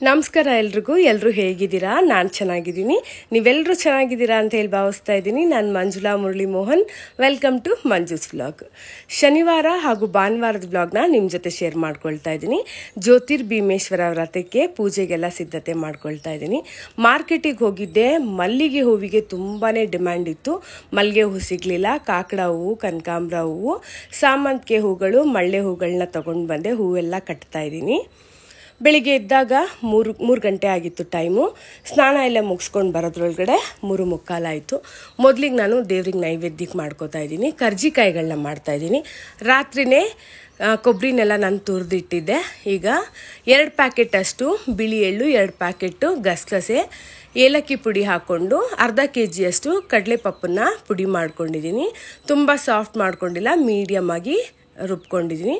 ನಮಸ್ಕಾರ ಎಲ್ಲರೂ ಹೇಗಿದ್ದೀರಾ? ನಾನು ಚೆನ್ನಾಗಿದ್ದೀನಿ. ನೀವೆಲ್ಲರೂ ಚೆನ್ನಾಗಿದ್ದೀರಾ ಅಂತ ಹೇಳಿ ಭಾವಿಸ್ತಾ ಇದ್ದೀನಿ. ನಾನು Manjula Murali Mohan. Welcome to Manju's vlog. ಶನಿವಾರ ಹಾಗೂ ಭಾನುವಾರದ ವ್ಲಾಗ್ನ ನಿಮ್ಮ ಜೊತೆ ಶೇರ್ ಮಾಡ್ಕೊಳ್ತಾ ಇದ್ದೀನಿ. ಜ್ಯೋತಿರ್ಭೀಮೇಶ್ವರ ವ್ರತಕ್ಕೆ ಪೂಜೆಗೆಲ್ಲ ಸಿದ್ಧತೆ ಮಾಡ್ಕೊಳ್ತಾ ಇದ್ದೀನಿ. ಮಾರ್ಕೆಟಿಗೆ ಹೋಗಿದ್ದೆ. ಮಲ್ಲಿಗೆ ಹೂವಿಗೆ ತುಂಬಾ ಡಿಮ್ಯಾಂಡ್ ಇತ್ತು. ಮಲ್ಲಿಗೆ ಹೂ ಸಿಗಲಿಲ್ಲ. ಕಾಕಡ ಹೂವು, ಕನಕಾಂಬರ ಹೂವು, ಸಾಮಂತಿಗೆ ಹೂಗಳು, ಮಳ್ಳೆ ಹೂಗಳನ್ನ ತಗೊಂಡು ಬಂದೆ. ಹೂವೆಲ್ಲ ಕಟ್ತಾ ಇದ್ದೀನಿ. ಬೆಳಿಗ್ಗೆ ಎದ್ದಾಗ ಮೂರು ಗಂಟೆ ಆಗಿತ್ತು ಟೈಮು. ಸ್ನಾನ ಎಲ್ಲ ಮುಗಿಸ್ಕೊಂಡು ಬರೋದ್ರೊಳಗಡೆ 3:45 ಆಯಿತು. ಮೊದಲಿಗೆ ನಾನು ದೇವ್ರಿಗೆ ನೈವೇದ್ಯಕ್ಕೆ ಮಾಡ್ಕೋತಾ ಇದ್ದೀನಿ. ಕರ್ಜಿಕಾಯಿಗಳನ್ನ ಮಾಡ್ತಾಯಿದ್ದೀನಿ. ರಾತ್ರಿಯೇ ಕೊಬ್ಬರಿನೆಲ್ಲ ನಾನು ತುರಿದಿಟ್ಟಿದ್ದೆ. ಈಗ 2 ಪ್ಯಾಕೆಟ್ ಅಷ್ಟು ಬಿಳಿ ಎಳ್ಳು, 2 ಪ್ಯಾಕೆಟು ಗಸಗಸೆ, ಏಲಕ್ಕಿ ಪುಡಿ ಹಾಕ್ಕೊಂಡು ಅರ್ಧ kg ಕಡಲೆಪಪ್ಪನ್ನ ಪುಡಿ ಮಾಡ್ಕೊಂಡಿದ್ದೀನಿ. ತುಂಬ ಸಾಫ್ಟ್ ಮಾಡ್ಕೊಂಡಿಲ್ಲ, ಮೀಡಿಯಮ್ ಆಗಿ ರುಬ್ಕೊಂಡಿದ್ದೀನಿ.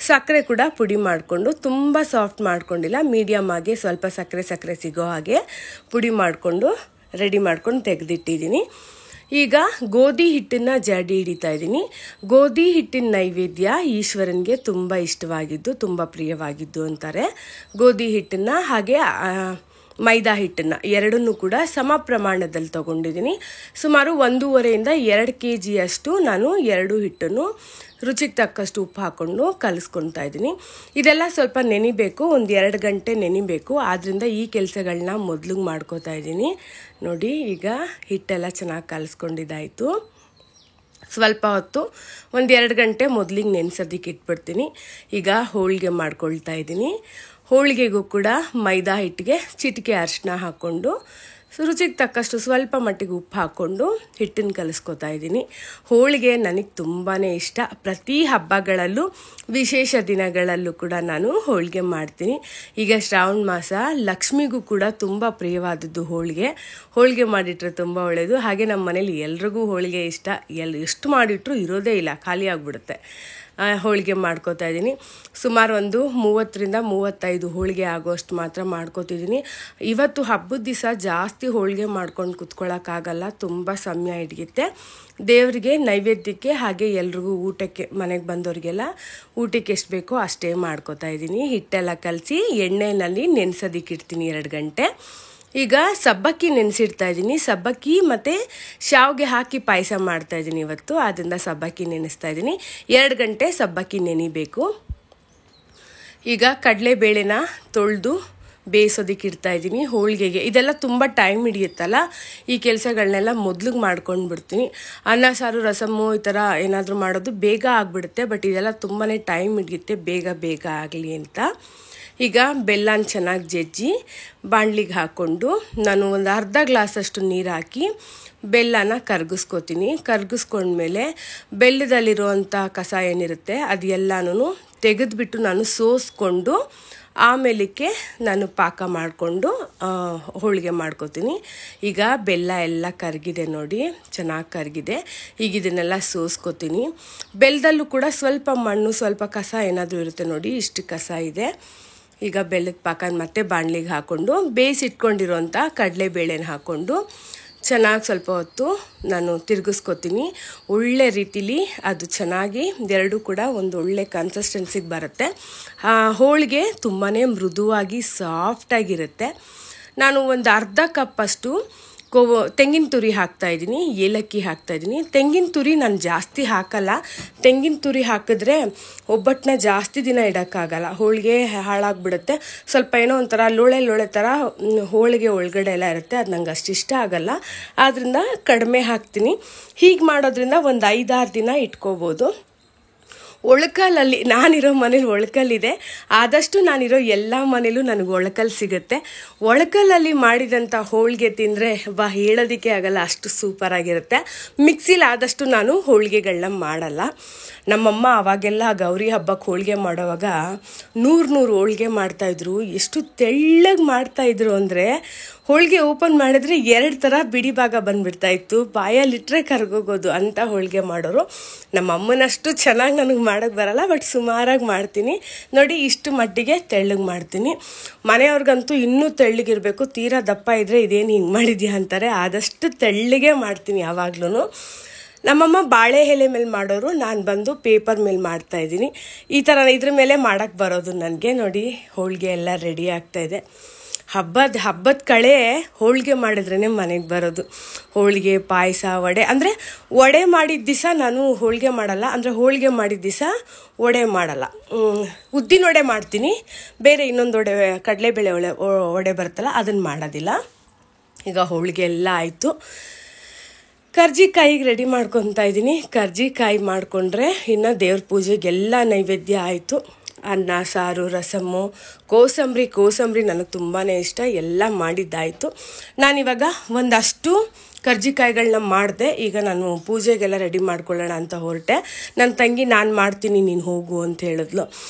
ಸಕ್ಕರೆ ಕೂಡ ಪುಡಿ ಮಾಡಿಕೊಂಡು, ತುಂಬ ಸಾಫ್ಟ್ ಮಾಡ್ಕೊಂಡಿಲ್ಲ, ಮೀಡಿಯಮ್ ಆಗಿ ಸ್ವಲ್ಪ ಸಕ್ಕರೆ ಸಿಗೋ ಹಾಗೆ ಪುಡಿ ಮಾಡಿಕೊಂಡು ರೆಡಿ ಮಾಡ್ಕೊಂಡು ತೆಗೆದಿಟ್ಟಿದ್ದೀನಿ. ಈಗ ಗೋಧಿ ಹಿಟ್ಟನ್ನು ಜಡಿ ಹಿಡಿತಾ ಇದ್ದೀನಿ. ಗೋಧಿ ಹಿಟ್ಟಿನ ನೈವೇದ್ಯ ಈಶ್ವರನಿಗೆ ತುಂಬ ಇಷ್ಟವಾಗಿದ್ದು, ತುಂಬ ಪ್ರಿಯವಾಗಿದ್ದು ಅಂತಾರೆ. ಗೋಧಿ ಹಿಟ್ಟನ್ನು ಹಾಗೆ ಮೈದಾ ಹಿಟ್ಟನ್ನು ಎರಡನ್ನೂ ಕೂಡ ಸಮ ಪ್ರಮಾಣದಲ್ಲಿ ತೊಗೊಂಡಿದ್ದೀನಿ. ಸುಮಾರು 1.5 ಇಂದ 2 kg ನಾನು 2 ಹಿಟ್ಟನ್ನು ರುಚಿಗೆ ತಕ್ಕಷ್ಟು ಉಪ್ಪು ಹಾಕ್ಕೊಂಡು ಕಲಿಸ್ಕೊತಾ ಇದ್ದೀನಿ. ಇದೆಲ್ಲ ಸ್ವಲ್ಪ ನೆನಿಬೇಕು, 1-2 ಗಂಟೆ ನೆನಿಬೇಕು. ಆದ್ದರಿಂದ ಈ ಕೆಲಸಗಳನ್ನ ಮೊದಲಿಗೆ ಮಾಡ್ಕೋತಾ ಇದ್ದೀನಿ. ನೋಡಿ, ಈಗ ಹಿಟ್ಟೆಲ್ಲ ಚೆನ್ನಾಗಿ ಕಲಿಸ್ಕೊಂಡಿದ್ದಾಯಿತು. ಸ್ವಲ್ಪ ಹೊತ್ತು 1-2 ಗಂಟೆ ಮೊದಲಿಗೆ ನೆನೆಸೋದಕ್ಕೆ ಇಟ್ಬಿಡ್ತೀನಿ. ಈಗ ಹೋಳಿಗೆ ಮಾಡ್ಕೊಳ್ತಾ ಇದ್ದೀನಿ. ಹೋಳಿಗೆಗೂ ಕೂಡ ಮೈದಾ ಹಿಟ್ಟಿಗೆ ಚಿಟಿಕೆ ಅರಿಶಿನ ಹಾಕ್ಕೊಂಡು ರುಚಿಗೆ ತಕ್ಕಷ್ಟು ಸ್ವಲ್ಪ ಮಟ್ಟಿಗೆ ಉಪ್ಪು ಹಾಕ್ಕೊಂಡು ಹಿಟ್ಟನ್ನು ಕಲಿಸ್ಕೊತಾ ಇದ್ದೀನಿ. ಹೋಳಿಗೆ ನನಗೆ ತುಂಬಾ ಇಷ್ಟ. ಪ್ರತಿ ಹಬ್ಬಗಳಲ್ಲೂ ವಿಶೇಷ ದಿನಗಳಲ್ಲೂ ಕೂಡ ನಾನು ಹೋಳಿಗೆ ಮಾಡ್ತೀನಿ. ಈಗ ಶ್ರಾವಣ ಮಾಸ, ಲಕ್ಷ್ಮಿಗೂ ಕೂಡ ತುಂಬ ಪ್ರಿಯವಾದದ್ದು ಹೋಳಿಗೆ ಮಾಡಿಟ್ರೆ ತುಂಬ ಒಳ್ಳೆಯದು. ಹಾಗೆ ನಮ್ಮ ಮನೇಲಿ ಎಲ್ರಿಗೂ ಹೋಳಿಗೆ ಇಷ್ಟ. ಎಷ್ಟು ಮಾಡಿಟ್ರೂ ಇರೋದೇ ಇಲ್ಲ, ಖಾಲಿ ಆಗಿಬಿಡುತ್ತೆ. ಹೋಳಿಗೆ ಮಾಡ್ಕೋತಾ ಇದ್ದೀನಿ. ಸುಮಾರು 30ರಿಂದ 35 ಹೋಳಿಗೆ ಆಗೋಷ್ಟು ಮಾತ್ರ ಮಾಡ್ಕೋತಿದ್ದೀನಿ. ಇವತ್ತು ಹಬ್ಬದ ದಿವಸ ಜಾಸ್ತಿ ಹೋಳಿಗೆ ಮಾಡ್ಕೊಂಡು ಕುತ್ಕೊಳ್ಳೋಕ್ಕಾಗಲ್ಲ, ತುಂಬ ಸಮಯ ಹಿಡಿಯುತ್ತೆ. ದೇವರಿಗೆ ನೈವೇದ್ಯಕ್ಕೆ ಹಾಗೆ ಎಲ್ರಿಗೂ ಊಟಕ್ಕೆ, ಮನೆಗೆ ಬಂದವರಿಗೆಲ್ಲ ಊಟಕ್ಕೆ ಎಷ್ಟು ಬೇಕೋ ಅಷ್ಟೇ ಮಾಡ್ಕೋತಾ ಇದ್ದೀನಿ. ಹಿಟ್ಟೆಲ್ಲ ಕಲಸಿ ಎಣ್ಣೆಯಲ್ಲಿ ನೆನೆಸೋದಕ್ಕೆ ಇಡ್ತೀನಿ 2 ಗಂಟೆ. ಈಗ ಸಬ್ಬಕ್ಕಿ ನೆನೆಸಿಡ್ತಾ ಇದ್ದೀನಿ. ಸಬ್ಬಕ್ಕಿ ಮತ್ತು ಶಾವಿಗೆ ಹಾಕಿ ಪಾಯಸ ಮಾಡ್ತಾಯಿದ್ದೀನಿ ಇವತ್ತು. ಆದ್ದರಿಂದ ಸಬ್ಬಕ್ಕಿ ನೆನೆಸ್ತಾ ಇದ್ದೀನಿ. 2 ಗಂಟೆ ಸಬ್ಬಕ್ಕಿ ನೆನಿಬೇಕು. ಈಗ ಕಡಲೆಬೇಳೆನ ತೊಳೆದು ಬೇಯಿಸೋದಕ್ಕೆ ಇಡ್ತಾ ಇದ್ದೀನಿ ಹೋಳಿಗೆಗೆ. ಇದೆಲ್ಲ ತುಂಬ ಟೈಮ್ ಹಿಡಿಯುತ್ತಲ್ಲ, ಈ ಕೆಲಸಗಳನ್ನೆಲ್ಲ ಮೊದಲಿಗೆ ಮಾಡ್ಕೊಂಡು ಬಿಡ್ತೀನಿ. ಅನ್ನ ಸಾರು, ರಸಮ್ಮು ಈ ಥರ ಏನಾದರೂ ಮಾಡೋದು ಬೇಗ ಆಗಿಬಿಡುತ್ತೆ. ಬಟ್ ಇದೆಲ್ಲ ತುಂಬಾ ಟೈಮ್ ಹಿಡಿಯುತ್ತೆ, ಬೇಗ ಆಗಲಿ ಅಂತ. ಈಗ ಬೆಲ್ಲನ ಚೆನ್ನಾಗಿ ಜಜ್ಜಿ ಬಾಣಲಿಗೆ ಹಾಕ್ಕೊಂಡು ನಾನು ಒಂದು ಅರ್ಧ ಗ್ಲಾಸಷ್ಟು ನೀರು ಹಾಕಿ ಬೆಲ್ಲನ ಕರಗಿಸ್ಕೊಂಡ್ಮೇಲೆ ಬೆಲ್ಲದಲ್ಲಿರುವಂಥ ಕಸ ಏನಿರುತ್ತೆ ಅದು ಎಲ್ಲನೂ ತೆಗೆದುಬಿಟ್ಟು ನಾನು ಸೋಸ್ಕೊಂಡು ಆಮೇಲಕ್ಕೆ ನಾನು ಪಾಕ ಮಾಡಿಕೊಂಡು ಹೋಳಿಗೆ ಮಾಡ್ಕೋತೀನಿ. ಈಗ ಬೆಲ್ಲ ಎಲ್ಲ ಕರಗಿದೆ ನೋಡಿ, ಚೆನ್ನಾಗಿ ಕರಗಿದೆ. ಈಗ ಇದನ್ನೆಲ್ಲ ಸೋಸ್ಕೋತೀನಿ. ಬೆಲ್ಲದಲ್ಲೂ ಕೂಡ ಸ್ವಲ್ಪ ಮಣ್ಣು, ಸ್ವಲ್ಪ ಕಸ ಏನಾದರೂ ಇರುತ್ತೆ ನೋಡಿ, ಇಷ್ಟು ಕಸ ಇದೆ. ಈಗ ಬೆಲ್ಲದ ಪಾಕನ ಮತ್ತೆ ಬಾಣಲಿಗೆ ಹಾಕ್ಕೊಂಡು ಬೇಯಿಸಿಟ್ಕೊಂಡಿರೋಂಥ ಕಡಲೆಬೇಳೆನ ಹಾಕ್ಕೊಂಡು ಚೆನ್ನಾಗಿ ಸ್ವಲ್ಪ ಹೊತ್ತು ನಾನು ತಿರುಗಿಸ್ಕೊತೀನಿ. ಒಳ್ಳೆ ರೀತಿಲಿ ಅದು ಚೆನ್ನಾಗಿ ಎರಡೂ ಕೂಡ ಒಂದು ಒಳ್ಳೆ ಕನ್ಸಿಸ್ಟೆನ್ಸಿಗೆ ಬರುತ್ತೆ. ಹೋಳಿಗೆ ತುಂಬಾ ಮೃದುವಾಗಿ ಸಾಫ್ಟಾಗಿರುತ್ತೆ. ನಾನು ಒಂದು ಅರ್ಧ ಕಪ್ಪಷ್ಟು ತೆಂಗಿನ ತುರಿ ಹಾಕ್ತಾಯಿದ್ದೀನಿ, ಏಲಕ್ಕಿ ಹಾಕ್ತಾಯಿದ್ದೀನಿ. ತೆಂಗಿನ ತುರಿ ನಾನು ಜಾಸ್ತಿ ಹಾಕಲ್ಲ. ತೆಂಗಿನ ತುರಿ ಹಾಕಿದ್ರೆ ಒಬ್ಬಟ್ಟನ್ನ ಜಾಸ್ತಿ ದಿನ ಇಡೋಕ್ಕಾಗಲ್ಲ, ಹೋಳಿಗೆ ಹಾಳಾಗಿಬಿಡುತ್ತೆ. ಸ್ವಲ್ಪ ಏನೋ ಒಂಥರ ಲೋಳೆ ಥರ ಹೋಳಿಗೆ ಒಳಗಡೆ ಎಲ್ಲ ಇರುತ್ತೆ, ಅದು ನಂಗೆ ಅಷ್ಟು ಇಷ್ಟ ಆಗಲ್ಲ. ಆದ್ದರಿಂದ ಕಡಿಮೆ ಹಾಕ್ತೀನಿ. ಹೀಗೆ ಮಾಡೋದ್ರಿಂದ ಒಂದು 5-6 ದಿನ ಇಟ್ಕೋಬೋದು. ಒಳಕಲ್ಲಲ್ಲಿ, ನಾನಿರೋ ಮನೇಲಿ ಒಳಕಲ್ಲಿದೆ. ಆದಷ್ಟು ನಾನಿರೋ ಎಲ್ಲ ಮನೇಲೂ ನನಗೆ ಒಳಕಲ್ ಸಿಗುತ್ತೆ. ಒಳಕಲ್ಲಲ್ಲಿ ಮಾಡಿದಂಥ ಹೋಳಿಗೆ ತಿಂದರೆ ಹೇಳೋದಕ್ಕೆ ಆಗಲ್ಲ, ಅಷ್ಟು ಸೂಪರಾಗಿರುತ್ತೆ. ಮಿಕ್ಸಿಲಿ ಆದಷ್ಟು ನಾನು ಹೋಳಿಗೆಗಳನ್ನ ಮಾಡಲ್ಲ. ನಮ್ಮಮ್ಮ ಆವಾಗೆಲ್ಲ ಗೌರಿ ಹಬ್ಬಕ್ಕೆ ಹೋಳಿಗೆ ಮಾಡೋವಾಗ 100 ಹೋಳಿಗೆ ಮಾಡ್ತಾಯಿದ್ರು. ಎಷ್ಟು ತೆಳ್ಳಗೆ ಮಾಡ್ತಾಯಿದ್ರು ಅಂದರೆ ಹೋಳಿಗೆ ಓಪನ್ ಮಾಡಿದ್ರೆ 2 ಥರ ಬಿಡಿ ಭಾಗ ಬಂದುಬಿಡ್ತಾಯಿತ್ತು, ಬಾಯಲ್ಲಿಟ್ಟರೆ ಕರ್ಗೋಗೋದು ಅಂತ ಹೋಳಿಗೆ ಮಾಡೋರು. ನಮ್ಮ ಅಮ್ಮನಷ್ಟು ಚೆನ್ನಾಗಿ ನನಗೆ ಮಾಡೋಕ್ಕೆ ಬರಲ್ಲ, ಬಟ್ ಸುಮಾರಾಗಿ ಮಾಡ್ತೀನಿ ನೋಡಿ. ಇಷ್ಟು ಮಟ್ಟಿಗೆ ತೆಳ್ಳಗೆ ಮಾಡ್ತೀನಿ. ಮನೆಯವ್ರಿಗಂತೂ ಇನ್ನೂ ತೆಳ್ಳಗಿರಬೇಕು, ತೀರಾ ದಪ್ಪ ಇದ್ದರೆ ಇದೇನು ಹಿಂಗೆ ಮಾಡಿದ್ಯಾ ಅಂತಾರೆ. ಆದಷ್ಟು ತೆಳ್ಳಗೆ ಮಾಡ್ತೀನಿ ಯಾವಾಗ್ಲೂ. ನಮ್ಮಮ್ಮ ಬಾಳೆ ಎಲೆ ಮೇಲೆ ಮಾಡೋರು, ನಾನು ಬಂದು ಪೇಪರ್ ಮೇಲೆ ಮಾಡ್ತಾಯಿದ್ದೀನಿ. ಈ ಥರ ಇದ್ರ ಮೇಲೆ ಮಾಡೋಕ್ಕೆ ಬರೋದು ನನಗೆ. ನೋಡಿ, ಹೋಳಿಗೆ ಎಲ್ಲ ರೆಡಿ ಆಗ್ತಾಯಿದೆ. ಹಬ್ಬದ ಕಳೆ ಹೋಳಿಗೆ ಮಾಡಿದ್ರೇ ಮನೆಗೆ ಬರೋದು. ಹೋಳಿಗೆ, ಪಾಯಸ, ವಡೆ. ಅಂದರೆ ವಡೆ ಮಾಡಿದ ದಿವಸ ನಾನು ಹೋಳಿಗೆ ಮಾಡಲ್ಲ, ಅಂದರೆ ಹೋಳಿಗೆ ಮಾಡಿದ ದಿವಸ ವಡೆ ಮಾಡಲ್ಲ. ಉದ್ದಿನ ವಡೆ ಮಾಡ್ತೀನಿ, ಬೇರೆ ಇನ್ನೊಂದು ವಡೆ, ಕಡಲೆಬೇಳೆ ವಡೆ ಬರುತ್ತಲ್ಲ ಅದನ್ನು ಮಾಡೋದಿಲ್ಲ. ಈಗ ಹೋಳಿಗೆ ಎಲ್ಲ ಆಯಿತು. ಕರ್ಜಿಕಾಯಿಗೆ ರೆಡಿ ಮಾಡ್ಕೊತಾ ಇದ್ದೀನಿ. ಕರ್ಜಿಕಾಯಿ ಮಾಡಿಕೊಂಡ್ರೆ ಇನ್ನು ದೇವ್ರ ಪೂಜೆಗೆಲ್ಲ ನೈವೇದ್ಯ ಆಯಿತು. ಅನ್ನ, ಸಾರು, ರಸಮ್ಮು, ಕೋಸಂಬರಿ ನನಗೆ ತುಂಬಾ ಇಷ್ಟ. ಎಲ್ಲ ಮಾಡಿದ್ದಾಯಿತು. ನಾನಿವಾಗ ಒಂದಷ್ಟು ಕರ್ಜಿಕಾಯಿಗಳನ್ನ ಮಾಡಿದೆ. ಈಗ ನಾನು ಪೂಜೆಗೆಲ್ಲ ರೆಡಿ ಮಾಡ್ಕೊಳ್ಳೋಣ ಅಂತ ಹೊರಟೆ. ನನ್ನ ತಂಗಿ ನಾನು ಮಾಡ್ತೀನಿ ನೀನು ಹೋಗು ಅಂತ ಹೇಳಿದ್ಲು.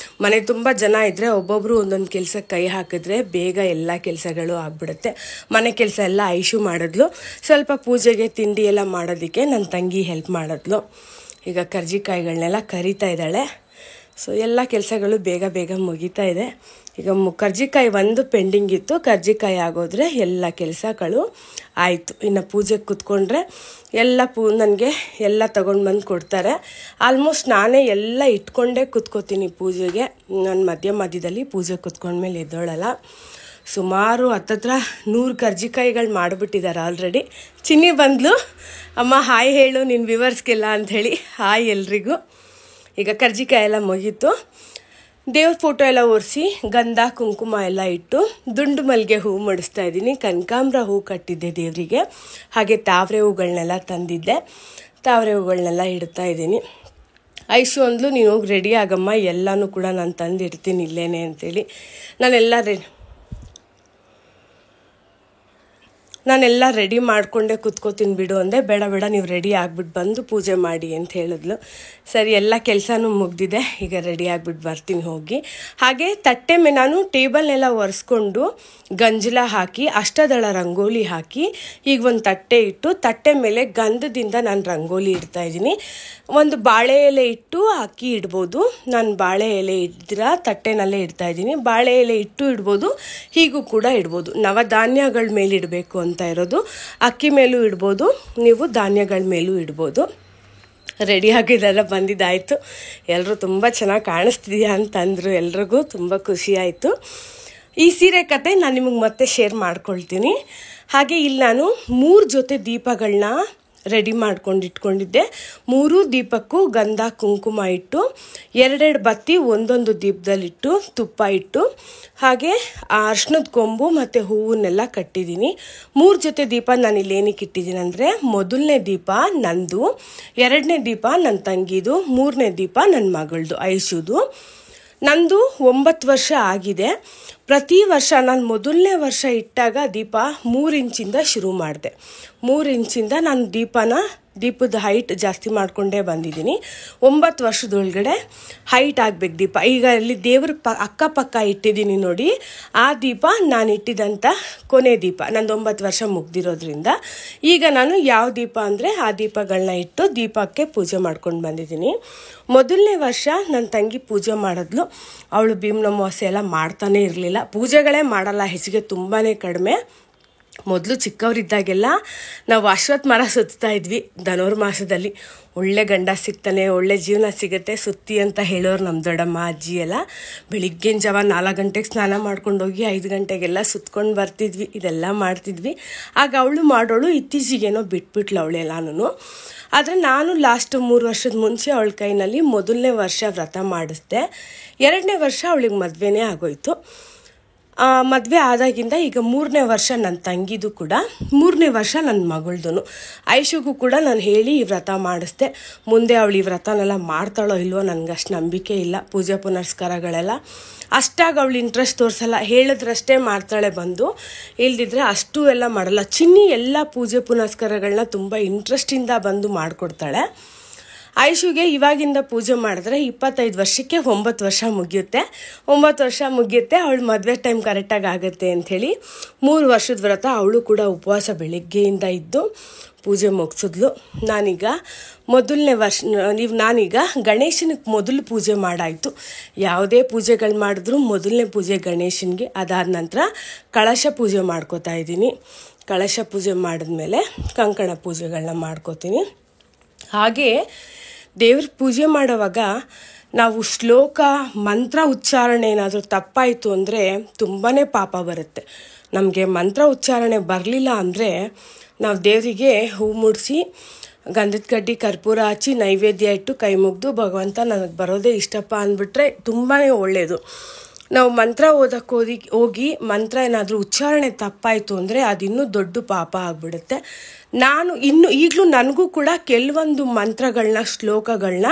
ಮನೆ ತುಂಬ ಜನ ಇದ್ದರೆ ಒಬ್ಬೊಬ್ಬರು ಒಂದೊಂದು ಕೆಲಸಕ್ಕೆ ಕೈ ಹಾಕಿದ್ರೆ ಬೇಗ ಎಲ್ಲ ಕೆಲಸಗಳು ಆಗಿಬಿಡುತ್ತೆ. ಮನೆ ಕೆಲಸ ಎಲ್ಲ ಐಶು ಮಾಡಿದ್ಲು. ಸ್ವಲ್ಪ ಪೂಜೆಗೆ ತಿಂಡಿ ಎಲ್ಲ ಮಾಡೋದಕ್ಕೆ ನನ್ನ ತಂಗಿ ಹೆಲ್ಪ್ ಮಾಡಿದ್ಲು. ಈಗ ಕರ್ಜಿಕಾಯಿಗಳನ್ನೆಲ್ಲ ಕರಿತಾ ಇದ್ದಾಳೆ. ಸೊ ಎಲ್ಲ ಕೆಲಸಗಳು ಬೇಗ ಮುಗಿತಾ ಇದೆ. ಈಗ ಕರ್ಜಿಕಾಯಿ ಒಂದು ಪೆಂಡಿಂಗ್ ಇತ್ತು. ಕರ್ಜಿಕಾಯಿ ಆಗೋದ್ರೆ ಎಲ್ಲ ಕೆಲಸಗಳು ಆಯಿತು. ಇನ್ನು ಪೂಜೆಗೆ ಕೂತ್ಕೊಂಡ್ರೆ ಎಲ್ಲ ನನಗೆ ಎಲ್ಲ ತೊಗೊಂಡು ಬಂದು ಕೊಡ್ತಾರೆ. ಆಲ್ಮೋಸ್ಟ್ ನಾನೇ ಎಲ್ಲ ಇಟ್ಕೊಂಡೇ ಕೂತ್ಕೋತೀನಿ ಪೂಜೆಗೆ. ನಾನು ಮಧ್ಯದಲ್ಲಿ ಪೂಜೆ ಕೂತ್ಕೊಂಡ್ಮೇಲೆ ಎದ್ದೋಳಲ್ಲ. ಸುಮಾರು 100 ಕರ್ಜಿಕಾಯಿಗಳು ಮಾಡಿಬಿಟ್ಟಿದ್ದಾರೆ ಆಲ್ರೆಡಿ. ಚಿನ್ನಿ ಬಂದ್ಲು, ಅಮ್ಮ ಹಾಯ್ ಹೇಳು ನಿನ್ನ ವ್ಯೂವರ್ಸ್ಗೆಲ್ಲ ಅಂಥೇಳಿ. ಹಾಯ್ ಎಲ್ರಿಗೂ. ಈಗ ಕರ್ಜಿಕಾಯಿ ಎಲ್ಲ ಮುಗೀತು. ದೇವ್ರ ಫೋಟೋ ಎಲ್ಲ ಒರೆಸಿ ಗಂಧ ಕುಂಕುಮ ಎಲ್ಲ ಇಟ್ಟು ದುಂಡು ಮಲ್ಲಿಗೆ ಹೂ ಮುಡಿಸ್ತಾ ಇದ್ದೀನಿ. ಕನಕಾಂಬರ ಹೂ ಕಟ್ಟಿದ್ದೆ ದೇವರಿಗೆ. ಹಾಗೆ ತಾವರೆ ಹೂಗಳನ್ನೆಲ್ಲ ತಂದಿದ್ದೆ. ತಾವರೆ ಹೂಗಳನ್ನೆಲ್ಲ ಇಡ್ತಾ ಇದ್ದೀನಿ. ಐಶು ಅಂದ್ಲು ನೀನು ಹೋಗಿ ರೆಡಿ ಆಗಮ್ಮ, ಎಲ್ಲನೂ ಕೂಡ ನಾನು ತಂದಿಡ್ತೀನಿ ಇಲ್ಲೇನೆ ಅಂತೇಳಿ. ನಾನೆಲ್ಲ ರೆಡಿ ಮಾಡಿಕೊಂಡೆ ಕೂತ್ಕೋತೀನಿ ಬಿಡು ಅಂದೆ. ಬೇಡ ನೀವು ರೆಡಿ ಆಗಿಬಿಟ್ಟು ಬಂದು ಪೂಜೆ ಮಾಡಿ ಅಂತ ಹೇಳಿದ್ಲು. ಸರಿ, ಎಲ್ಲ ಕೆಲಸನೂ ಮುಗ್ದಿದೆ. ಈಗ ರೆಡಿ ಆಗಿಬಿಟ್ಟು ಬರ್ತೀನಿ ಹೋಗಿ. ಹಾಗೆ ನಾನು ಟೇಬಲ್ನೆಲ್ಲ ಒರೆಸ್ಕೊಂಡು ಗಂಜಲ ಹಾಕಿ ಅಷ್ಟದಳ ರಂಗೋಲಿ ಹಾಕಿ ಈಗ ಒಂದು ತಟ್ಟೆ ಇಟ್ಟು ತಟ್ಟೆ ಮೇಲೆ ಗಂಧದಿಂದ ನಾನು ರಂಗೋಲಿ ಇಡ್ತಾ ಇದ್ದೀನಿ. ಒಂದು ಬಾಳೆ ಎಲೆ ಇಟ್ಟು ಅಕ್ಕಿ ಇಡ್ಬೋದು. ನಾನು ಬಾಳೆ ಎಲೆ ಇಡ್ದಿರ ತಟ್ಟೆನಲ್ಲೇ ಇಡ್ತಾ ಇದ್ದೀನಿ. ಬಾಳೆ ಎಲೆ ಇಟ್ಟು ಇಡ್ಬೋದು, ಹೀಗೂ ಕೂಡ ಇಡ್ಬೋದು. ನವಧಾನ್ಯಗಳ ಮೇಲೆ ಇಡಬೇಕು ಅಂತ ಇರೋದು. ಅಕ್ಕಿ ಮೇಲೂ ಇಡ್ಬೋದು, ನೀವು ಧಾನ್ಯಗಳ ಮೇಲೂ ಇಡ್ಬೋದು. ರೆಡಿ ಆಗಿದ್ದೆಲ್ಲ ಬಂದಿದ್ದಾಯಿತು. ಎಲ್ಲರೂ ತುಂಬ ಚೆನ್ನಾಗಿ ಕಾಣಿಸ್ತಿದೆಯಾ ಅಂತಂದರು. ಎಲ್ರಿಗೂ ತುಂಬ ಖುಷಿ ಆಯಿತು. ಈ ಸೀರೆ ಕತೆ ನಾನು ನಿಮಗೆ ಮತ್ತೆ ಶೇರ್ ಮಾಡ್ಕೊಳ್ತೀನಿ. ಹಾಗೆ ಇಲ್ಲಿ ನಾನು 3 ಜೊತೆ ದೀಪಗಳನ್ನ ರೆಡಿ ಮಾಡ್ಕೊಂಡು ಇಟ್ಕೊಂಡಿದ್ದೆ. 3 ದೀಪಕ್ಕೂ ಗಂಧ ಕುಂಕುಮ ಇಟ್ಟು 2 ಬತ್ತಿ ಒಂದೊಂದು ದೀಪದಲ್ಲಿಟ್ಟು ತುಪ್ಪ ಇಟ್ಟು ಹಾಗೆ ಅರ್ಶಿಣದ ಕೊಂಬು ಮತ್ತು ಹೂವನ್ನೆಲ್ಲ ಕಟ್ಟಿದ್ದೀನಿ. 3 ಜೊತೆ ದೀಪ ನಾನು ಇಲ್ಲಿ ಏನಕ್ಕೆ ಇಟ್ಟಿದ್ದೀನಿ ಅಂದರೆ, ಮೊದಲನೇ ದೀಪ ನಂದು, 2ನೇ ದೀಪ ನನ್ನ ತಂಗಿದು, 3ನೇ ದೀಪ ನನ್ನ ಮಗಳದು ಐಶುದು. ನಂದು 9 ವರ್ಷ ಆಗಿದೆ. ಪ್ರತಿ ವರ್ಷ ನಾನು ಮೊದಲನೇ ವರ್ಷ ಇಟ್ಟಾಗ ದೀಪ 3 ಇಂಚಿಂದ ಶುರು ಮಾಡಿದೆ. 3 ಇಂಚಿಂದ ನಾನು ದೀಪದ ಹೈಟ್ ಜಾಸ್ತಿ ಮಾಡಿಕೊಂಡೇ ಬಂದಿದ್ದೀನಿ. 9 ವರ್ಷದೊಳಗಡೆ ಹೈಟ್ ಆಗಬೇಕು ದೀಪ. ಈಗ ಅಲ್ಲಿ ದೇವ್ರ ಅಕ್ಕಪಕ್ಕ ಇಟ್ಟಿದ್ದೀನಿ ನೋಡಿ, ಆ ದೀಪ ನಾನು ಇಟ್ಟಿದ್ದಂಥ ಕೊನೆ ದೀಪ. ನಂದು 9 ವರ್ಷ ಮುಗ್ದಿರೋದ್ರಿಂದ ಈಗ ನಾನು ಯಾವ ದೀಪ ಅಂದರೆ ಆ ದೀಪಗಳನ್ನ ಇಟ್ಟು ದೀಪಕ್ಕೆ ಪೂಜೆ ಮಾಡ್ಕೊಂಡು ಬಂದಿದ್ದೀನಿ. ಮೊದಲನೇ ವರ್ಷ ನನ್ನ ತಂಗಿ ಪೂಜೆ ಮಾಡಿದ್ಲು. ಅವಳು ಭೀಮನ ಅಮಾವಾಸ್ಯೆ ಎಲ್ಲ ಮಾಡ್ತಾನೆ ಇರಲಿಲ್ಲ. ಪೂಜೆಗಳೇ ಮಾಡಲ್ಲ, ಹೆಚ್ಚಿಗೆ ತುಂಬಾ ಕಡಿಮೆ. ಮೊದಲು ಚಿಕ್ಕವರಿದ್ದಾಗೆಲ್ಲ ನಾವು ಅಶ್ವತ್ಥ ಮರ ಸುತ್ತಾ ಇದ್ವಿ ಧನುರ್ಮಾಸದಲ್ಲಿ. ಒಳ್ಳೆ ಗಂಡ ಸಿಗ್ತಾನೆ, ಒಳ್ಳೆ ಜೀವನ ಸಿಗುತ್ತೆ ಸುತ್ತಿ ಅಂತ ಹೇಳೋರು ನಮ್ಮ ದೊಡ್ಡಮ್ಮ ಅಜ್ಜಿ ಎಲ್ಲ. ಬೆಳಿಗ್ಗಿನ ಜಾವ 4 ಗಂಟೆಗೆ ಸ್ನಾನ ಮಾಡ್ಕೊಂಡೋಗಿ 5 ಗಂಟೆಗೆಲ್ಲ ಸುತ್ಕೊಂಡು ಬರ್ತಿದ್ವಿ. ಇದೆಲ್ಲ ಮಾಡ್ತಿದ್ವಿ. ಆಗ ಅವಳು ಮಾಡೋಳು. ಇತ್ತೀಚೆಗೇನೋ ಬಿಟ್ಬಿಟ್ಲು ಅವಳೆಲ್ಲನೂ. ಆದರೆ ನಾನು ಲಾಸ್ಟ್ 3 ವರ್ಷದ ಮುಂಚೆ ಅವಳ ಕೈನಲ್ಲಿ ಮೊದಲನೇ ವರ್ಷ ವ್ರತ ಮಾಡಿಸ್ದೆ. 2ನೇ ವರ್ಷ ಅವಳಿಗೆ ಮದುವೆನೇ ಆಗೋಯ್ತು. ಮದುವೆ ಆದಾಗಿಂದ ಈಗ 3ನೇ ವರ್ಷ ನನ್ನ ತಂಗಿದು ಕೂಡ, 3ನೇ ವರ್ಷ ನನ್ನ ಮಗಳದು. ಐಶುಗೂ ಕೂಡ ನಾನು ಹೇಳಿ ಈ ವ್ರತ ಮಾಡಿಸ್ದೆ. ಮುಂದೆ ಅವಳು ಈ ವ್ರತನೆಲ್ಲ ಮಾಡ್ತಾಳೋ ಇಲ್ವೋ ನನಗಷ್ಟು ನಂಬಿಕೆ ಇಲ್ಲ. ಪೂಜೆ ಪುನಸ್ಕಾರಗಳೆಲ್ಲ ಅಷ್ಟಾಗಿ ಅವಳು ಇಂಟ್ರೆಸ್ಟ್ ತೋರಿಸಲ್ಲ. ಹೇಳಿದ್ರಷ್ಟೇ ಮಾಡ್ತಾಳೆ ಬಂದು, ಇಲ್ದಿದ್ರೆ ಅಷ್ಟು ಎಲ್ಲ ಮಾಡಲ್ಲ. ಚಿನ್ನಿ ಎಲ್ಲ ಪೂಜೆ ಪುನಸ್ಕಾರಗಳನ್ನ ತುಂಬ ಇಂಟ್ರೆಸ್ಟಿಂದ ಬಂದು ಮಾಡಿಕೊಡ್ತಾಳೆ. ಐಶುಗೆ ಇವಾಗಿಂದ ಪೂಜೆ ಮಾಡಿದ್ರೆ 25 ವರ್ಷಕ್ಕೆ 9 ವರ್ಷ ಮುಗಿಯುತ್ತೆ. 9 ವರ್ಷ ಮುಗಿಯುತ್ತೆ, ಅವಳು ಮದುವೆ ಟೈಮ್ ಕರೆಕ್ಟಾಗಿ ಆಗುತ್ತೆ ಅಂಥೇಳಿ 3 ವರ್ಷದ ವ್ರತ ಅವಳು ಕೂಡ ಉಪವಾಸ ಬೆಳಿಗ್ಗೆಯಿಂದ ಇದ್ದು ಪೂಜೆ ಮುಗಿಸಿದ್ಲು. ನಾನೀಗ ಗಣೇಶನಿಗೆ ಮೊದಲು ಪೂಜೆ ಮಾಡಾಯಿತು. ಯಾವುದೇ ಪೂಜೆಗಳು ಮಾಡಿದ್ರು ಮೊದಲನೇ ಪೂಜೆ ಗಣೇಶನಿಗೆ. ಅದಾದ ನಂತರ ಕಳಶ ಪೂಜೆ ಮಾಡ್ಕೋತಾ ಇದ್ದೀನಿ. ಕಳಶ ಪೂಜೆ ಮಾಡಿದ್ಮೇಲೆ ಕಂಕಣ ಪೂಜೆಗಳನ್ನ ಮಾಡ್ಕೋತೀನಿ. ಹಾಗೆ ದೇವ್ರ ಪೂಜೆ ಮಾಡೋವಾಗ ನಾವು ಶ್ಲೋಕ ಮಂತ್ರ ಉಚ್ಚಾರಣೆ ಏನಾದರೂ ತಪ್ಪಾಯಿತು ಅಂದರೆ ತುಂಬಾ ಪಾಪ ಬರುತ್ತೆ. ನಮಗೆ ಮಂತ್ರ ಉಚ್ಚಾರಣೆ ಬರಲಿಲ್ಲ ಅಂದರೆ ನಾವು ದೇವರಿಗೆ ಹೂ ಮುಡಿಸಿ ಗಂಧದ ಕಡ್ಡಿ ಕರ್ಪೂರ ಹಚ್ಚಿ ನೈವೇದ್ಯ ಇಟ್ಟು ಕೈ ಮುಗಿದು ಭಗವಂತ ನನಗೆ ಬರೋದೇ ಇಷ್ಟಪ್ಪ ಅಂದ್ಬಿಟ್ರೆ ತುಂಬಾ ಒಳ್ಳೆಯದು. ನಾವು ಮಂತ್ರ ಓದಕ್ಕೆ ಹೋಗಿ ಮಂತ್ರ ಏನಾದರೂ ಉಚ್ಚಾರಣೆ ತಪ್ಪಾಯಿತು ಅಂದರೆ ಅದಿನ್ನೂ ದೊಡ್ಡ ಪಾಪ ಆಗಿಬಿಡುತ್ತೆ. ಈಗಲೂ ನನಗೂ ಕೂಡ ಕೆಲವೊಂದು ಮಂತ್ರಗಳನ್ನ ಶ್ಲೋಕಗಳನ್ನ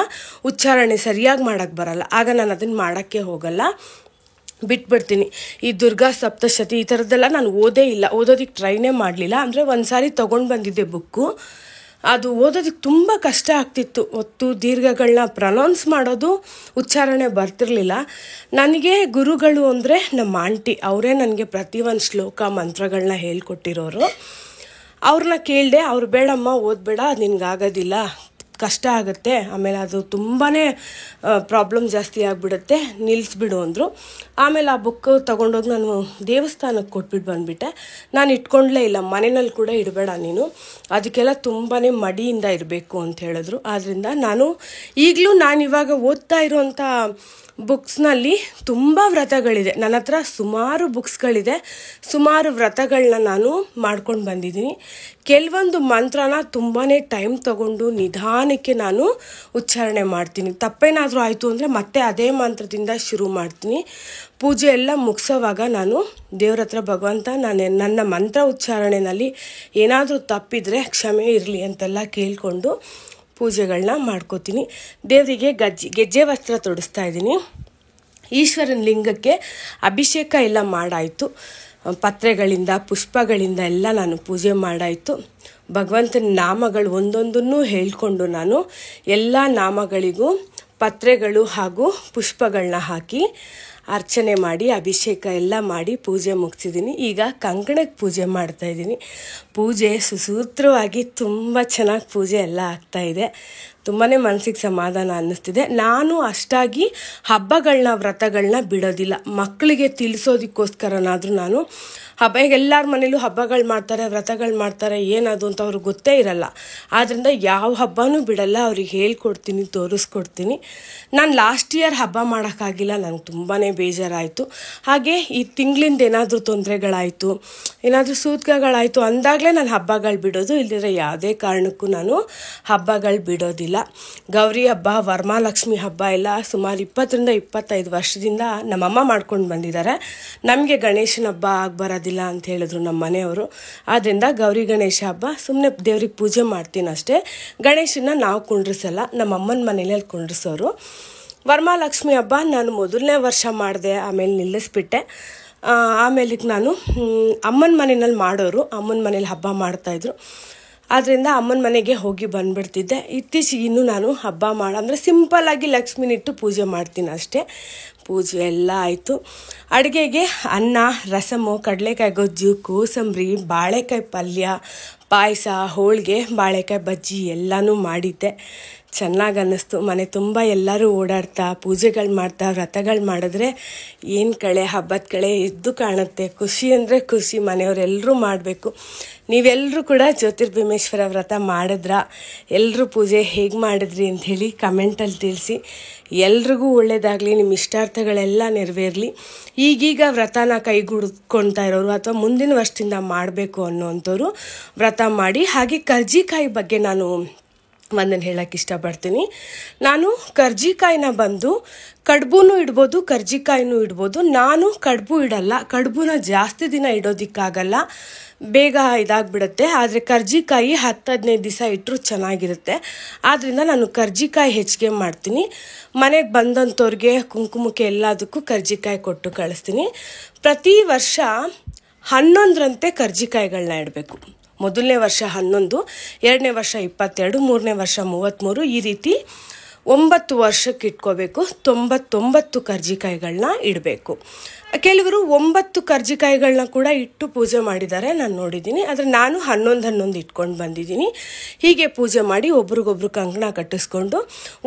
ಉಚ್ಚಾರಣೆ ಸರಿಯಾಗಿ ಮಾಡೋಕ್ಕೆ ಬರಲ್ಲ. ಆಗ ನಾನು ಅದನ್ನು ಮಾಡೋಕ್ಕೆ ಹೋಗಲ್ಲ, ಬಿಟ್ಬಿಡ್ತೀನಿ. ಈ ದುರ್ಗಾ ಸಪ್ತಶತಿ ಈ ಥರದ್ದೆಲ್ಲ ನಾನು ಓದೋದಕ್ಕೆ ಟ್ರೈನೇ ಮಾಡಲಿಲ್ಲ. ಅಂದರೆ ಒಂದು ಸಾರಿ ತೊಗೊಂಡು ಬಂದಿದ್ದೆ ಬುಕ್ಕು, ಅದು ಓದೋದಕ್ಕೆ ತುಂಬ ಕಷ್ಟ ಆಗ್ತಿತ್ತು. ಒತ್ತು ದೀರ್ಘಗಳನ್ನ ಪ್ರೊನೌನ್ಸ್ ಮಾಡೋದು ಉಚ್ಚಾರಣೆ ಬರ್ತಿರ್ಲಿಲ್ಲ. ನನಗೆ ಗುರುಗಳು ಅಂದರೆ ನಮ್ಮ ಆಂಟಿ, ಅವರೇ ನನಗೆ ಪ್ರತಿಯೊಂದು ಶ್ಲೋಕ ಮಂತ್ರಗಳನ್ನ ಹೇಳ್ಕೊಟ್ಟಿರೋರು. ಅವ್ರನ್ನ ಕೇಳಿದೆ, ಅವ್ರು ಬೇಡಮ್ಮ ಓದಬೇಡ, ನಿನಗಾಗೋದಿಲ್ಲ, ಕಷ್ಟ ಆಗುತ್ತೆ, ಆಮೇಲೆ ಅದು ತುಂಬಾ ಪ್ರಾಬ್ಲಮ್ ಜಾಸ್ತಿ ಆಗಿಬಿಡುತ್ತೆ, ನಿಲ್ಲಿಸ್ಬಿಡು ಅಂದರು. ಆಮೇಲೆ ಆ ಬುಕ್ ತೊಗೊಂಡೋಗಿ ನಾನು ದೇವಸ್ಥಾನಕ್ಕೆ ಕೊಟ್ಬಿಟ್ಟು ಬಂದುಬಿಟ್ಟೆ. ನಾನು ಇಟ್ಕೊಂಡ್ಲೇ ಇಲ್ಲ, ಮನೆಯಲ್ಲಿ ಕೂಡ ಇಡಬೇಡ ನೀನು, ಅದಕ್ಕೆಲ್ಲ ತುಂಬಾ ಮಡಿಯಿಂದ ಇರಬೇಕು ಅಂತ ಹೇಳಿದ್ರು. ಆದ್ದರಿಂದ ಈಗಲೂ ನಾನು ಇವಾಗ ಓದ್ತಾ ಇರೋವಂಥ ಬುಕ್ಸ್ನಲ್ಲಿ ತುಂಬ ವ್ರತಗಳಿದೆ. ನನ್ನ ಹತ್ರ ಸುಮಾರು ಬುಕ್ಸ್ಗಳಿದೆ, ಸುಮಾರು ವ್ರತಗಳನ್ನ ನಾನು ಮಾಡ್ಕೊಂಡು ಬಂದಿದ್ದೀನಿ. ಕೆಲವೊಂದು ಮಂತ್ರನ ತುಂಬಾ ಟೈಮ್ ತಗೊಂಡು ನಿಧಾನಕ್ಕೆ ನಾನು ಉಚ್ಚಾರಣೆ ಮಾಡ್ತೀನಿ. ತಪ್ಪೇನಾದರೂ ಆಯಿತು ಅಂದರೆ ಮತ್ತೆ ಅದೇ ಮಂತ್ರದಿಂದ ಶುರು ಮಾಡ್ತೀನಿ. ಪೂಜೆ ಎಲ್ಲ ಮುಗಿಸೋವಾಗ ನಾನು ದೇವ್ರ ಹತ್ರ ಭಗವಂತ ನನ್ನ ಮಂತ್ರ ಉಚ್ಚಾರಣೆಯಲ್ಲಿ ಏನಾದರೂ ತಪ್ಪಿದರೆ ಕ್ಷಮೆ ಇರಲಿ ಅಂತೆಲ್ಲ ಕೇಳಿಕೊಂಡು ಪೂಜೆಗಳನ್ನ ಮಾಡ್ಕೋತೀನಿ. ದೇವರಿಗೆ ಗೆಜ್ಜೆ ವಸ್ತ್ರ ತೊಡಿಸ್ತಾ ಇದ್ದೀನಿ. ಈಶ್ವರನ ಲಿಂಗಕ್ಕೆ ಅಭಿಷೇಕ ಎಲ್ಲ ಮಾಡಾಯಿತು. ಪತ್ರೆಗಳಿಂದ ಪುಷ್ಪಗಳಿಂದ ಎಲ್ಲ ನಾನು ಪೂಜೆ ಮಾಡಾಯಿತು. ಭಗವಂತನ ನಾಮಗಳು ಒಂದೊಂದನ್ನು ಹೇಳ್ಕೊಂಡು ನಾನು ಎಲ್ಲ ನಾಮಗಳಿಗೂ ಪತ್ರೆಗಳು ಹಾಗೂ ಪುಷ್ಪಗಳನ್ನ ಹಾಕಿ ಅರ್ಚನೆ ಮಾಡಿ ಅಭಿಷೇಕ ಎಲ್ಲ ಮಾಡಿ ಪೂಜೆ ಮುಗಿಸಿದ್ದೀನಿ. ಈಗ ಕಂಕಣಕ್ಕೆ ಪೂಜೆ ಮಾಡ್ತಾಯಿದ್ದೀನಿ. ಪೂಜೆ ಸುಸೂತ್ರವಾಗಿ ತುಂಬ ಚೆನ್ನಾಗಿ ಪೂಜೆ ಎಲ್ಲ ಆಗ್ತಾಯಿದೆ. ತುಂಬಾ ಮನಸ್ಸಿಗೆ ಸಮಾಧಾನ ಅನ್ನಿಸ್ತಿದೆ. ನಾನು ಅಷ್ಟಾಗಿ ಹಬ್ಬಗಳನ್ನ ವ್ರತಗಳನ್ನ ಬಿಡೋದಿಲ್ಲ. ಮಕ್ಕಳಿಗೆ ತಿಳಿಸೋದಕ್ಕೋಸ್ಕರನಾದರೂ ನಾನು ಈಗ ಎಲ್ಲರ ಮನೇಲೂ ಹಬ್ಬಗಳು ಮಾಡ್ತಾರೆ, ವ್ರತಗಳು ಮಾಡ್ತಾರೆ, ಏನದು ಅಂತ ಅವ್ರಿಗೆ ಗೊತ್ತೇ ಇರಲ್ಲ. ಆದ್ದರಿಂದ ಯಾವ ಹಬ್ಬನೂ ಬಿಡಲ್ಲ, ಅವ್ರಿಗೆ ಹೇಳ್ಕೊಡ್ತೀನಿ, ತೋರಿಸ್ಕೊಡ್ತೀನಿ. ನಾನು ಲಾಸ್ಟ್ ಇಯರ್ ಹಬ್ಬ ಮಾಡೋಕ್ಕಾಗಿಲ್ಲ, ನನಗೆ ತುಂಬಾ ಬೇಜಾರಾಯಿತು. ಹಾಗೆ ಈ ತಿಂಗಳಿಂದ ಏನಾದರೂ ತೊಂದರೆಗಳಾಯಿತು, ಏನಾದರೂ ಸೂತ್ಕಗಳಾಯಿತು ಅಂದಾಗಲೇ ನಾನು ಹಬ್ಬಗಳು ಬಿಡೋದು, ಇಲ್ಲದಿದ್ರೆ ಯಾವುದೇ ಕಾರಣಕ್ಕೂ ನಾನು ಹಬ್ಬಗಳು ಬಿಡೋದಿಲ್ಲ. ಗೌರಿ ಹಬ್ಬ, ವರಮಹಾಲಕ್ಷ್ಮಿ ಹಬ್ಬ ಎಲ್ಲ ಸುಮಾರು 20-25 ವರ್ಷದಿಂದ ನಮ್ಮಮ್ಮ ಮಾಡ್ಕೊಂಡು ಬಂದಿದ್ದಾರೆ. ನಮಗೆ ಗಣೇಶನ ಹಬ್ಬ ಬರೋದಿಲ್ಲ ಅಂತ ಹೇಳಿದ್ರು ನಮ್ಮ ಮನೆಯವರು. ಆದ್ದರಿಂದ ಗೌರಿ ಗಣೇಶ ಹಬ್ಬ ಸುಮ್ಮನೆ ದೇವ್ರಿಗೆ ಪೂಜೆ ಮಾಡ್ತೀನಿ ಅಷ್ಟೇ. ಗಣೇಶನ ನಾವು ಕುಂಡ್ರಿಸಲ್ಲ, ನಮ್ಮ ಅಮ್ಮನ ಮನೇಲಿ ಕುಂಡ್ರಿಸೋರು. ವರಮಹಾಲಕ್ಷ್ಮಿ ಹಬ್ಬ ನಾನು ಮೊದಲನೇ ವರ್ಷ ಮಾಡಿದೆ, ಆಮೇಲೆ ನಿಲ್ಲಿಸ್ಬಿಟ್ಟೆ. ಆಮೇಲೆ ನಾನು ಅಮ್ಮನ ಮನೆಯಲ್ಲಿ ಮಾಡೋರು, ಅಮ್ಮನ ಮನೇಲಿ ಹಬ್ಬ ಮಾಡ್ತಾಯಿದ್ರು. ಆದ್ದರಿಂದ ಅಮ್ಮನ ಮನೆಗೆ ಹೋಗಿ ಬಂದುಬಿಡ್ತಿದ್ದೆ. ಇತ್ತೀಚೆಗೆ ಇನ್ನೂ ನಾನು ಹಬ್ಬ ಅಂದರೆ ಸಿಂಪಲ್ಲಾಗಿ ಲಕ್ಷ್ಮಿನಿಟ್ಟು ಪೂಜೆ ಮಾಡ್ತೀನಿ ಅಷ್ಟೇ. ಪೂಜೆ ಎಲ್ಲ ಆಯಿತು. ಅಡುಗೆಗೆ ಅನ್ನ, ರಸಮು, ಕಡಲೆಕಾಯಿ ಗೊಜ್ಜು, ಕೋಸಂಬರಿ, ಬಾಳೆಕಾಯಿ ಪಲ್ಯ, ಪಾಯಸ, ಹೋಳಿಗೆ, ಬಾಳೆಕಾಯಿ ಬಜ್ಜಿ ಎಲ್ಲನೂ ಮಾಡಿದ್ದೆ. ಚೆನ್ನಾಗಿ ಅನ್ನಿಸ್ತು. ಮನೆ ತುಂಬ ಎಲ್ಲರೂ ಓಡಾಡ್ತಾ ಪೂಜೆಗಳು ಮಾಡ್ತಾ ವ್ರತಗಳು ಮಾಡಿದ್ರೆ ಏನು ಕಳೆ, ಹಬ್ಬದ ಕಳೆ ಎದ್ದು ಕಾಣುತ್ತೆ. ಖುಷಿ ಅಂದರೆ ಖುಷಿ, ಮನೆಯವರೆಲ್ಲರೂ ಮಾಡಬೇಕು. ನೀವೆಲ್ಲರೂ ಕೂಡ ಜ್ಯೋತಿರ್ಭೀಮೇಶ್ವರ ವ್ರತ ಮಾಡಿದ್ರಾ? ಎಲ್ಲರೂ ಪೂಜೆ ಹೇಗೆ ಮಾಡಿದ್ರಿ ಅಂಥೇಳಿ ಕಮೆಂಟಲ್ಲಿ ತಿಳಿಸಿ. ಎಲ್ರಿಗೂ ಒಳ್ಳೆಯದಾಗಲಿ, ನಿಮ್ಮ ಇಷ್ಟಾರ್ಥಗಳೆಲ್ಲ ನೆರವೇರಲಿ. ಈಗೀಗ ವ್ರತನ ಕೈಗೂಡ್ಕೊಳ್ತಾ ಇರೋರು ಅಥವಾ ಮುಂದಿನ ವರ್ಷದಿಂದ ಮಾಡಬೇಕು ಅನ್ನೋವಂಥವ್ರು ವ್ರತ ಮಾಡಿ. ಹಾಗೆ ಕರ್ಜಿಕಾಯಿ ಬಗ್ಗೆ ನಾನು ಒಂದನ್ನು ಹೇಳೋಕ್ಕೆ ಇಷ್ಟಪಡ್ತೀನಿ. ನಾನು ಕರ್ಜಿಕಾಯಿನ ಕಡುಬುನೂ ಇಡ್ಬೋದು, ಕರ್ಜಿಕಾಯಿನೂ ಇಡ್ಬೋದು. ನಾನು ಕಡುಬು ಇಡಲ್ಲ, ಕಡುಬುನ ಜಾಸ್ತಿ ದಿನ ಇಡೋದಕ್ಕಾಗಲ್ಲ, ಬೇಗ ಇದಾಗ್ಬಿಡುತ್ತೆ. ಆದರೆ ಕರ್ಜಿಕಾಯಿ 10-15 ದಿವಸ ಇಟ್ಟರು ಚೆನ್ನಾಗಿರುತ್ತೆ. ಆದ್ದರಿಂದ ನಾನು ಕರ್ಜಿಕಾಯಿ ಹೆಚ್ಚಿಗೆ ಮಾಡ್ತೀನಿ. ಮನೆಗೆ ಬಂದಂಥವ್ರಿಗೆ ಕುಂಕುಮಕ್ಕೆ ಎಲ್ಲದಕ್ಕೂ ಕರ್ಜಿಕಾಯಿ ಕೊಟ್ಟು ಕಳಿಸ್ತೀನಿ. ಪ್ರತಿ ವರ್ಷ 11ರಂತೆ ಕರ್ಜಿಕಾಯಿಗಳನ್ನ ಇಡಬೇಕು. ಮೊದಲನೇ ವರ್ಷ 11, 2ನೇ ವರ್ಷ 22, 3ನೇ ವರ್ಷ 33, ಈ ರೀತಿ 9 ವರ್ಷಕ್ಕೆ ಇಟ್ಕೋಬೇಕು. 99 ಕರ್ಜಿಕಾಯಿಗಳನ್ನ ಇಡಬೇಕು. ಕೆಲವರು 9 ಕರ್ಜಿಕಾಯಿಗಳನ್ನ ಕೂಡ ಇಟ್ಟು ಪೂಜೆ ಮಾಡಿದ್ದಾರೆ, ನಾನು ನೋಡಿದ್ದೀನಿ. ಆದರೆ ನಾನು 11 ಇಟ್ಕೊಂಡು ಬಂದಿದ್ದೀನಿ. ಹೀಗೆ ಪೂಜೆ ಮಾಡಿ ಒಬ್ರಿಗೊಬ್ರು ಕಂಕಣ ಕಟ್ಟಿಸ್ಕೊಂಡು,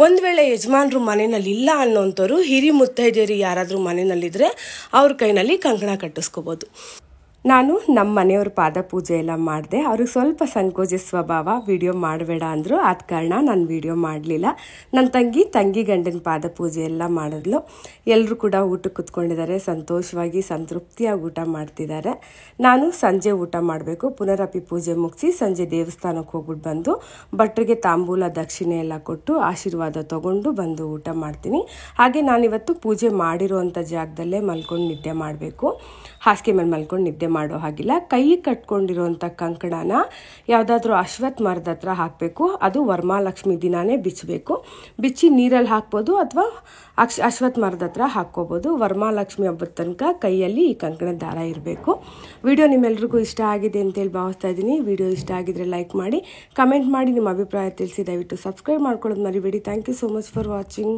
ಒಂದು ವೇಳೆ ಯಜಮಾನ್ರು ಮನೆಯಲ್ಲಿ ಇಲ್ಲ ಅನ್ನೋಂಥವ್ರು ಹಿರಿ ಮುತ್ತೈದೆಯರು ಯಾರಾದರೂ ಮನೆಯಲ್ಲಿದ್ದರೆ ಅವ್ರ ಕೈನಲ್ಲಿ ಕಂಕಣ ಕಟ್ಟಿಸ್ಕೋಬೋದು. ನಾನು ನಮ್ಮ ಮನೆಯವ್ರ ಪಾದ ಪೂಜೆ ಎಲ್ಲ ಮಾಡಿದೆ. ಅವ್ರಿಗೆ ಸ್ವಲ್ಪ ಸಂಕೋಚ ಸ್ವಭಾವ, ವಿಡಿಯೋ ಮಾಡಬೇಡ ಅಂದರು. ಆದ ಕಾರಣ ನಾನು ವಿಡಿಯೋ ಮಾಡಲಿಲ್ಲ. ನನ್ನ ತಂಗಿ ಗಂಡನ ಪಾದ ಪೂಜೆ ಎಲ್ಲ ಮಾಡಿದ್ಲು. ಎಲ್ಲರೂ ಕೂಡ ಊಟಕ್ಕೆ ಕೂತ್ಕೊಂಡಿದ್ದಾರೆ, ಸಂತೋಷವಾಗಿ ಸಂತೃಪ್ತಿಯಾಗಿ ಊಟ ಮಾಡ್ತಿದ್ದಾರೆ. ನಾನು ಸಂಜೆ ಊಟ ಮಾಡಬೇಕು. ಪುನರಪಿ ಪೂಜೆ ಮುಗಿಸಿ ಸಂಜೆ ದೇವಸ್ಥಾನಕ್ಕೆ ಹೋಗ್ಬಿಟ್ಟು ಬಂದು ಭಟ್ರಿಗೆ ತಾಂಬೂಲ ದಕ್ಷಿಣೆ ಎಲ್ಲ ಕೊಟ್ಟು ಆಶೀರ್ವಾದ ತಗೊಂಡು ಬಂದು ಊಟ ಮಾಡ್ತೀನಿ. ಹಾಗೆ ನಾನಿವತ್ತು ಪೂಜೆ ಮಾಡಿರೋವಂಥ ಜಾಗದಲ್ಲೇ ಮಲ್ಕೊಂಡು ನಿದ್ದೆ ಮಾಡಬೇಕು. ಹಾಸಿಗೆ ಮೇಲೆ ಮಲ್ಕೊಂಡು ನಿದ್ದೆ ಮಾಡೋ ಹಾಗಿಲ್ಲ. ಕೈ ಕಟ್ಕೊಂಡಿರೋಂಥ ಕಂಕಣನ ಯಾವುದಾದ್ರೂ ಅಶ್ವತ್ಥ ಮರದ ಹತ್ರ ಹಾಕಬೇಕು. ಅದು ವರಮಹಾಲಕ್ಷ್ಮಿ ದಿನಾನೇ ಬಿಚ್ಚಬೇಕು. ಬಿಚ್ಚಿ ನೀರಲ್ಲಿ ಹಾಕ್ಬೋದು ಅಥವಾ ಅಶ್ವತ್ಥ ಮರದ ಹತ್ರ ಹಾಕ್ಕೋಬೋದು. ವರಮಹಾಲಕ್ಷ್ಮಿ ಹಬ್ಬದ ತನಕ ಕೈಯಲ್ಲಿ ಈ ಕಂಕಣದ ದಾರ ಇರಬೇಕು. ವಿಡಿಯೋ ನಿಮ್ಮೆಲ್ರಿಗೂ ಇಷ್ಟ ಆಗಿದೆ ಅಂತೇಳಿ ಭಾವಿಸ್ತಾ ಇದ್ದೀನಿ. ವಿಡಿಯೋ ಇಷ್ಟ ಆಗಿದ್ರೆ ಲೈಕ್ ಮಾಡಿ, ಕಮೆಂಟ್ ಮಾಡಿ, ನಿಮ್ಮ ಅಭಿಪ್ರಾಯ ತಿಳಿಸಿ. ದಯವಿಟ್ಟು ಸಬ್ಸ್ಕ್ರೈಬ್ ಮಾಡ್ಕೊಳ್ಳೋದು ಮರಿಬೇಡಿ. Thank you so much for watching.